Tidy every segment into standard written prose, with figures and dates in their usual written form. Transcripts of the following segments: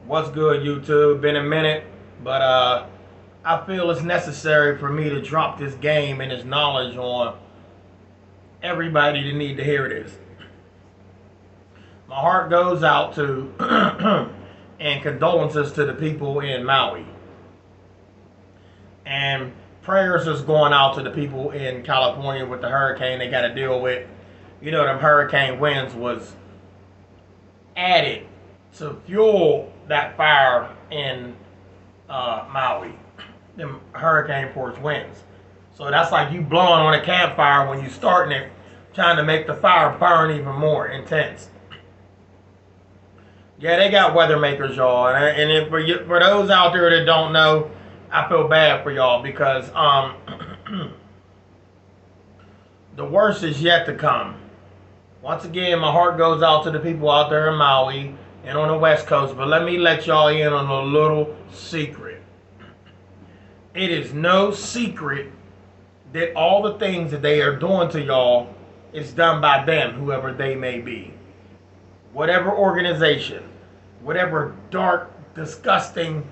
What's good, YouTube? Been a minute, but I feel it's necessary for me to drop this game and this knowledge on everybody that need to hear this. My heart goes out to and condolences to the people in Maui, and prayers is going out to the people in California with the hurricane they got to deal with. You know, them hurricane winds was added to fuel that fire in Maui, them hurricane force winds. So that's like you blowing on a campfire when you starting it, trying to make the fire burn even more intense. Yeah, they got weather makers, y'all, and for those out there that don't know, I feel bad for y'all because the worst is yet to come. Once again, my heart goes out to the people out there in Maui and on the West Coast, but let me let y'all in on a little secret. It is no secret that all the things that they are doing to y'all is done by them, whoever they may be. Whatever organization, whatever dark, disgusting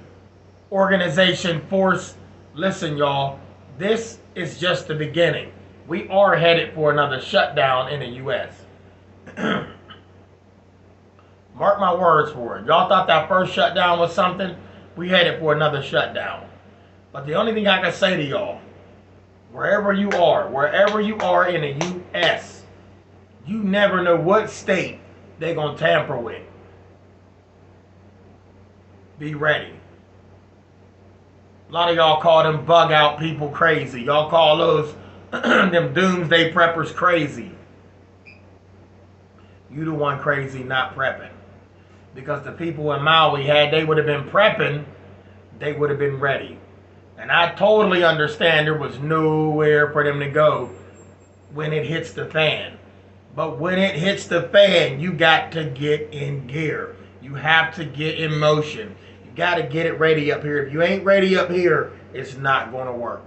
organization, force, listen, y'all, this is just the beginning. We are headed for another shutdown in the U.S. Mark my words for it. Y'all thought that first shutdown was something? We headed for another shutdown. But the only thing I can say to y'all, wherever you are in the U.S., you never know what state they're going to tamper with. Be ready. A lot of y'all call them bug out people crazy. Y'all call those them doomsday preppers crazy. You the one crazy not prepping. Because the people in Maui, had they would have been prepping, they would have been ready. And I totally understand there was nowhere for them to go when it hits the fan. But when it hits the fan, you got to get in gear. You have to get in motion. You got to get it ready up here. If you ain't ready up here, it's not going to work.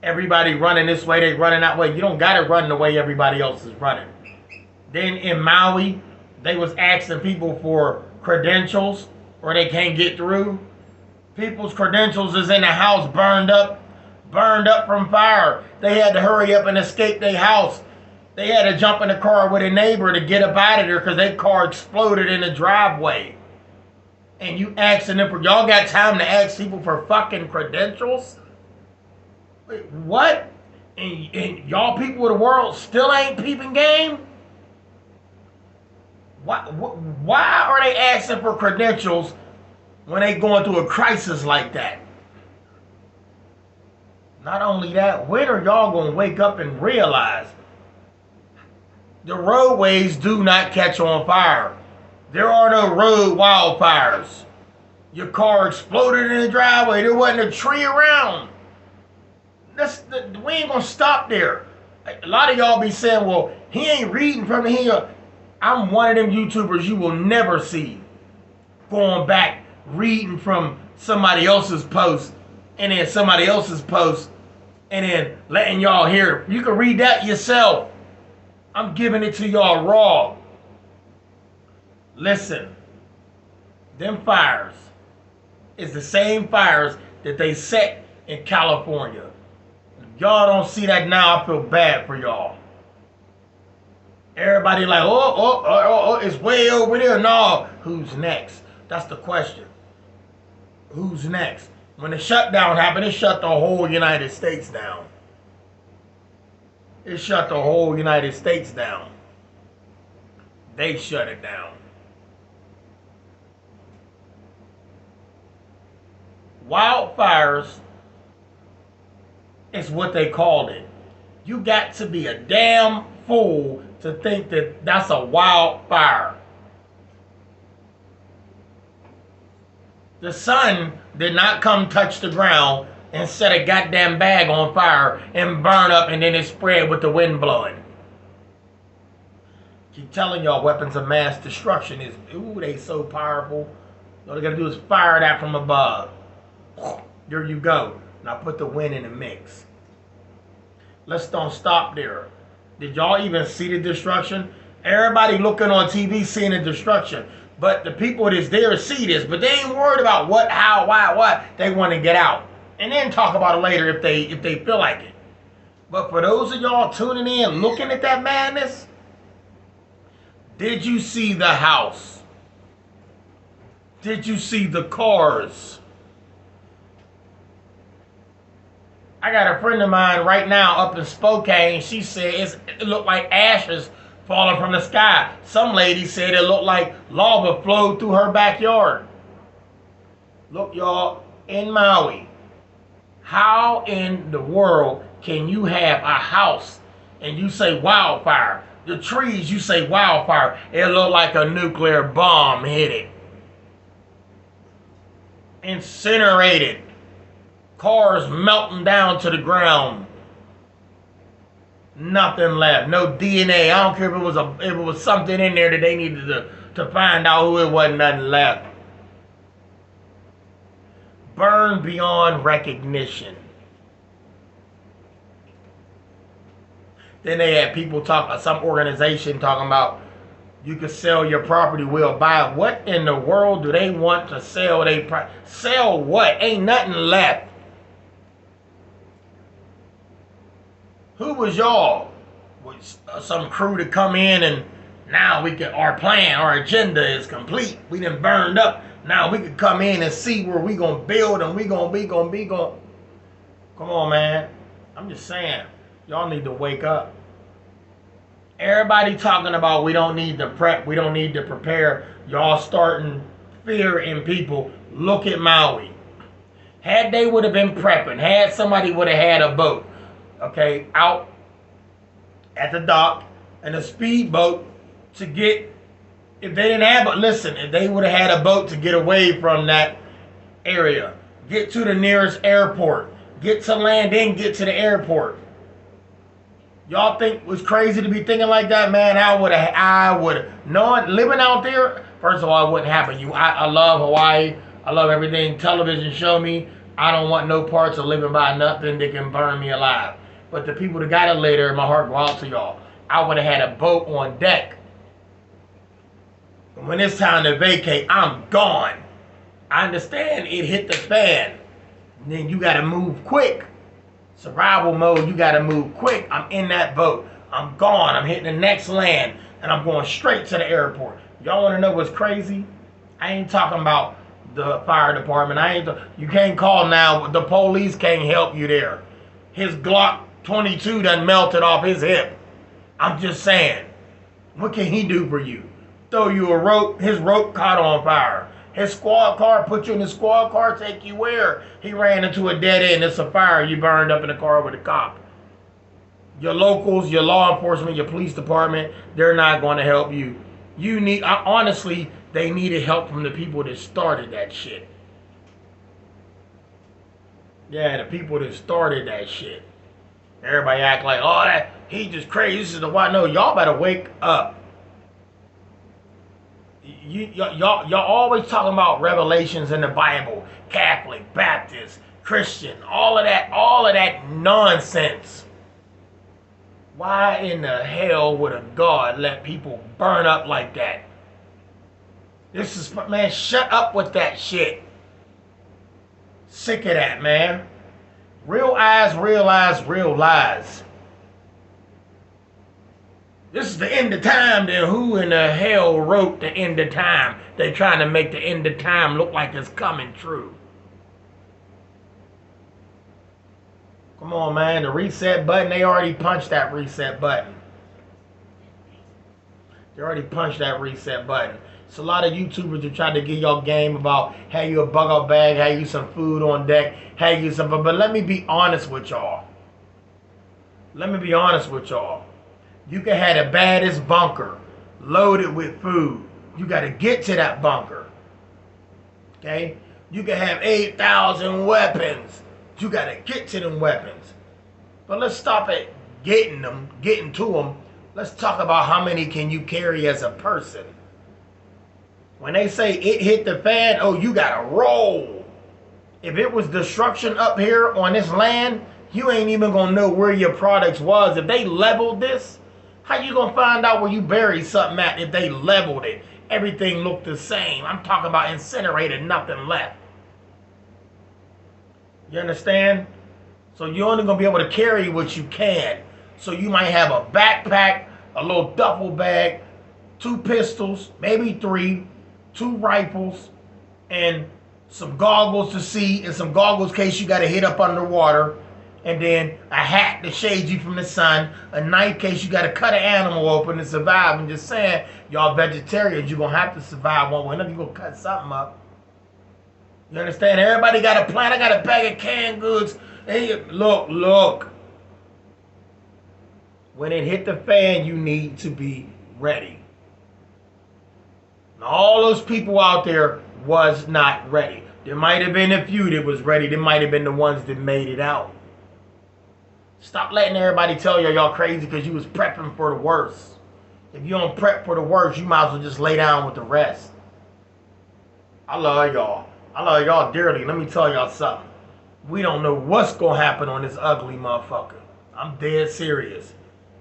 Everybody running this way, they running that way. You don't got to run the way everybody else is running. Then in Maui, they was asking people for credentials or they can't get through. People's credentials is in the house burned up from fire. They had to hurry up and escape their house. They had to jump in the car with a neighbor to get up out of there because their car exploded in the driveway. And you asking them for, y'all got time to ask people for fucking credentials? Wait, what? And y'all people of the world still ain't peeping game? Why are they asking for credentials when they going through a crisis like that? Not only that, when are y'all going to wake up and realize the roadways do not catch on fire? There are no road wildfires. Your car exploded in the driveway. There wasn't a tree around. We ain't going to stop there. A lot of y'all be saying, well, he ain't reading from here. I'm one of them YouTubers you will never see going back reading from somebody else's post and then somebody else's post and then letting y'all hear it. You can read that yourself. I'm giving it to y'all raw. Listen, them fires is the same fires that they set in California. If y'all don't see that now, I feel bad for y'all. Everybody like, oh, it's way over there. No, who's next? That's the question. Who's next? When the shutdown happened, it shut the whole United States down. It shut the whole United States down. They shut it down. Wildfires is what they called it. You got to be a damn fool to think that that's a wildfire. The sun did not come touch the ground and set a goddamn bag on fire and burn up and then it spread with the wind blowing. Keep telling y'all weapons of mass destruction is, ooh, they so powerful. All they gotta do is fire that from above. There you go. Now put the wind in the mix. Let's don't stop there. Did y'all even see the destruction? Everybody looking on TV seeing the destruction. But the people that's there see this, but they ain't worried about what, how, why, what. They want to get out. And then talk about it later if they feel like it. But for those of y'all tuning in, looking at that madness, did you see the house? Did you see the cars? I got a friend of mine right now up in Spokane. She said it looked like ashes falling from the sky. Some lady said it looked like lava flowed through her backyard. Look, y'all, in Maui, how in the world can you have a house and you say wildfire? The trees, you say wildfire. It looked like a nuclear bomb hit it. Incinerated. Cars melting down to the ground. Nothing left. No DNA. I don't care if it was something in there that they needed to find out who it wasn't. Nothing left. Burned beyond recognition. Then they had people some organization talking about you could sell your property, we'll buy it. What in the world do they want to sell? Sell what? Ain't nothing left. Who was y'all? Was some crew to come in and now our plan, our agenda is complete. We done burned up. Now we can come in and see where we gonna build and we gonna be. Come on, man. I'm just saying, y'all need to wake up. Everybody talking about we don't need to prep, we don't need to prepare. Y'all starting fear in people. Look at Maui. Had they would have been prepping, had somebody would have had a boat, okay, out at the dock and a speedboat to get, if they didn't have, but listen, if they would have had a boat to get away from that area, get to the nearest airport, get to land, then get to the airport. Y'all think it was crazy to be thinking like that, man? I would have, knowing, living out there, first of all, it wouldn't happen. I love Hawaii. I love everything television show me. I don't want no parts of living by nothing that can burn me alive. But the people that got it later, my heart go out to y'all. I would have had a boat on deck. When it's time to vacate, I'm gone. I understand it hit the fan. And then you got to move quick. Survival mode, you got to move quick. I'm in that boat. I'm gone. I'm hitting the next land. And I'm going straight to the airport. Y'all want to know what's crazy? I ain't talking about the fire department. You can't call now. The police can't help you there. His Glock 22 done melted off his hip. I'm just saying. What can he do for you? Throw you a rope. His rope caught on fire. His squad car, put you in the squad car, take you where? He ran into a dead end. It's a fire. You burned up in the car with a cop. Your locals, your law enforcement, your police department, they're not going to help you. Honestly, they needed help from the people that started that shit. Yeah, the people that started that shit. Everybody act like, oh, he just crazy. This is the why. No, y'all better wake up. Y'all always talking about revelations in the Bible, Catholic, Baptist, Christian, all of that nonsense. Why in the hell would a God let people burn up like that? Man, shut up with that shit. Sick of that, man. Real eyes realize real lies. This is the end of time, then who in the hell wrote the end of time? They trying to make the end of time look like it's coming true. Come on, man, the reset button, they already punched that reset button. They already punched that reset button. It's a lot of YouTubers that try to give y'all game about how you a bug out bag, how you some food on deck, how you some, but let me be honest with y'all. Let me be honest with y'all. You can have the baddest bunker loaded with food. You got to get to that bunker. Okay? You can have 8,000 weapons. You got to get to them weapons. But let's stop at getting to them. Let's talk about how many can you carry as a person. When they say it hit the fan, oh, you got to roll. If it was destruction up here on this land, you ain't even going to know where your products was. If they leveled this, how you gonna find out where you buried something at if they leveled it everything looked the same. I'm talking about incinerated, nothing left. You understand? So you're only going to be able to carry what you can. So you might have a backpack, a little duffel bag, 2 pistols, maybe 3, 2 rifles, and some goggles to see, and some goggles in case you got to hit up underwater, and then a hat to shade you from the sun, a knife in case you got to cut an animal open to survive. I'm just saying, y'all vegetarians, you're going to have to survive one way or another. You're going to cut something up. You understand? Everybody got a plan. I got a bag of canned goods. Hey, look. When it hit the fan, you need to be ready. And all those people out there was not ready. There might have been a few that was ready. There might have been the ones that made it out. Stop letting everybody tell y'all crazy because you was prepping for the worst. If you don't prep for the worst, you might as well just lay down with the rest. I love y'all. I love y'all dearly. Let me tell y'all something. We don't know what's going to happen on this ugly motherfucker. I'm dead serious.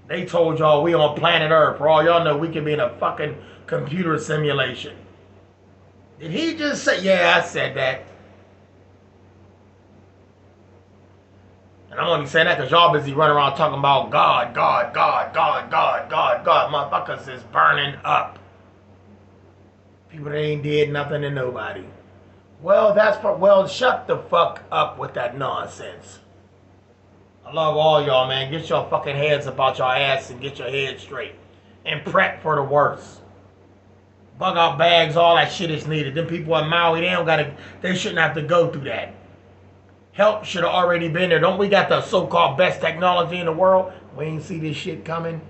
They told y'all we on planet Earth. For all y'all know, we could be in a fucking computer simulation. Did he just say, yeah, I said that. And I'm only saying that because y'all busy running around talking about God. Motherfuckers is burning up. People that ain't did nothing to nobody. Well, shut the fuck up with that nonsense. I love all y'all, man. Get your fucking heads about your ass and get your head straight. And prep for the worst. Bug out bags, all that shit is needed. Them people in Maui, they shouldn't have to go through that. Help should have already been there. Don't we got the so-called best technology in the world? We ain't see this shit coming.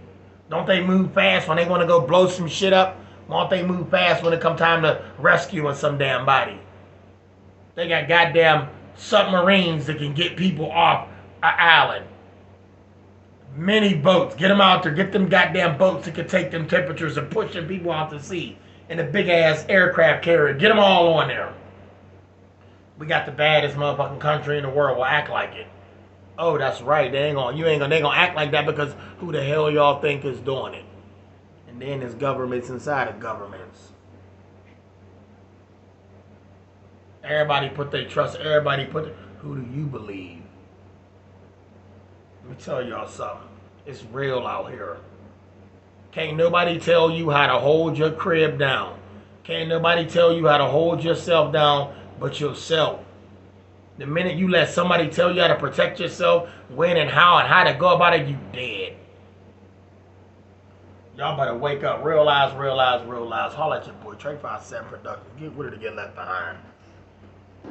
Don't they move fast when they want to go blow some shit up? Why don't they move fast when it come time to rescuing some damn body? They got goddamn submarines that can get people off an island. Mini boats. Get them out there. Get them goddamn boats that can take them temperatures and push them people out to sea. And a big-ass aircraft carrier. Get them all on there. We got the baddest motherfucking country in the world. Will act like it. Oh, that's right. They ain't gonna act like that because who the hell y'all think is doing it? And then there's governments inside of governments. Everybody put their trust. Who do you believe? Let me tell y'all something. It's real out here. Can't nobody tell you how to hold your crib down. Can't nobody tell you how to hold yourself down but yourself. The minute you let somebody tell you how to protect yourself, when and how to go about it, you dead. Y'all better wake up. Realize. Holla at your boy. Trey 57 Productions. Get rid of the Get Left Behind.